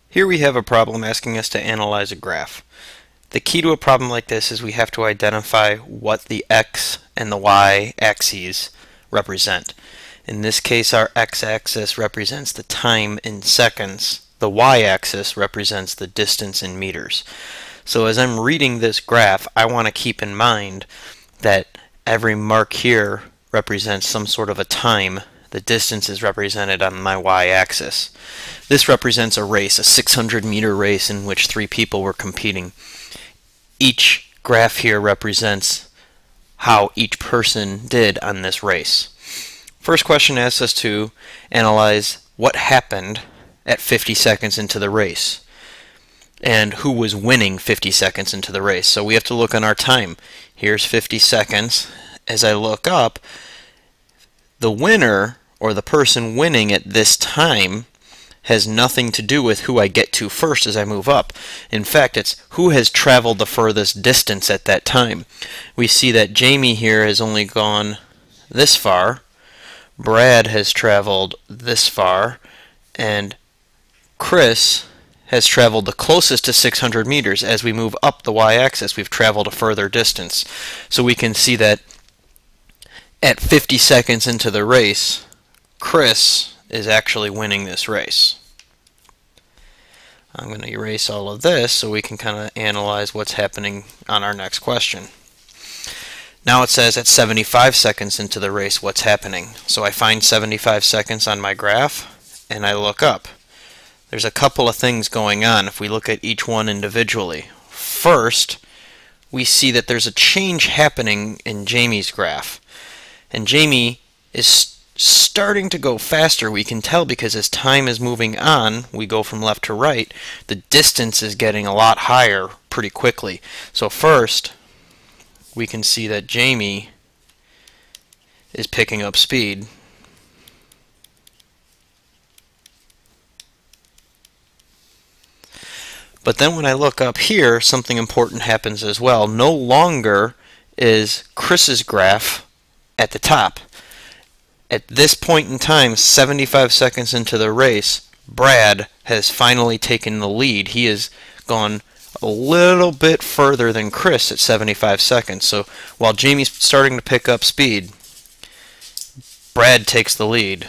Here we have a problem asking us to analyze a graph. The key to a problem like this is we have to identify what the x and the y axes represent. In this case, our x-axis represents the time in seconds. The y-axis represents the distance in meters. So as I'm reading this graph, I want to keep in mind that every mark here represents some sort of a time. The distance is represented on my y-axis. This represents a race, a 600-meter race in which 3 people were competing. Each graph here represents how each person did on this race. First question asks us to analyze what happened at 50 seconds into the race and who was winning 50 seconds into the race. So we have to look on our time. Here's 50 seconds. As I look up, the winner, or the person winning at this time, has nothing to do with who I get to first as I move up. In fact, it's who has traveled the furthest distance at that time. We see that Jamie here has only gone this far, Brad has traveled this far, and Chris has traveled the closest to 600 meters. As we move up the y-axis, we've traveled a further distance. So we can see that at 50 seconds into the race, Chris is actually winning this race. I'm going to erase all of this so we can kind of analyze what's happening on our next question. Now it says at 75 seconds into the race, what's happening? So I find 75 seconds on my graph and I look up. There's a couple of things going on if we look at each one individually. First, we see that there's a change happening in Jamie's graph. And Jamie is starting to go faster. We can tell because as time is moving on, we go from left to right, the distance is getting a lot higher pretty quickly. So first, we can see that Jamie is picking up speed. But then when I look up here, something important happens as well. No longer is Chris's graph at the top. At this point in time, 75 seconds into the race, Brad has finally taken the lead. He has gone a little bit further than Chris at 75 seconds. So while Jamie's starting to pick up speed, Brad takes the lead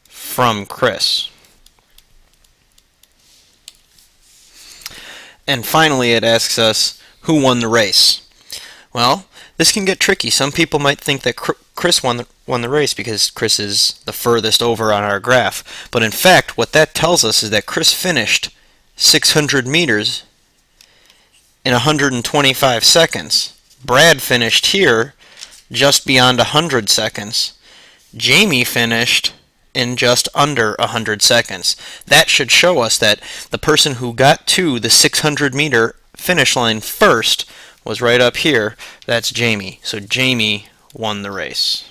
from Chris. And finally, it asks us who won the race. Well, this can get tricky. Some people might think that Chris won the race because Chris is the furthest over on our graph. But in fact, what that tells us is that Chris finished 600 meters in 125 seconds. Brad finished here just beyond 100 seconds. Jamie finished in just under 100 seconds. That should show us that the person who got to the 600-meter finish line first was right up here. That's Jamie. So Jamie won the race.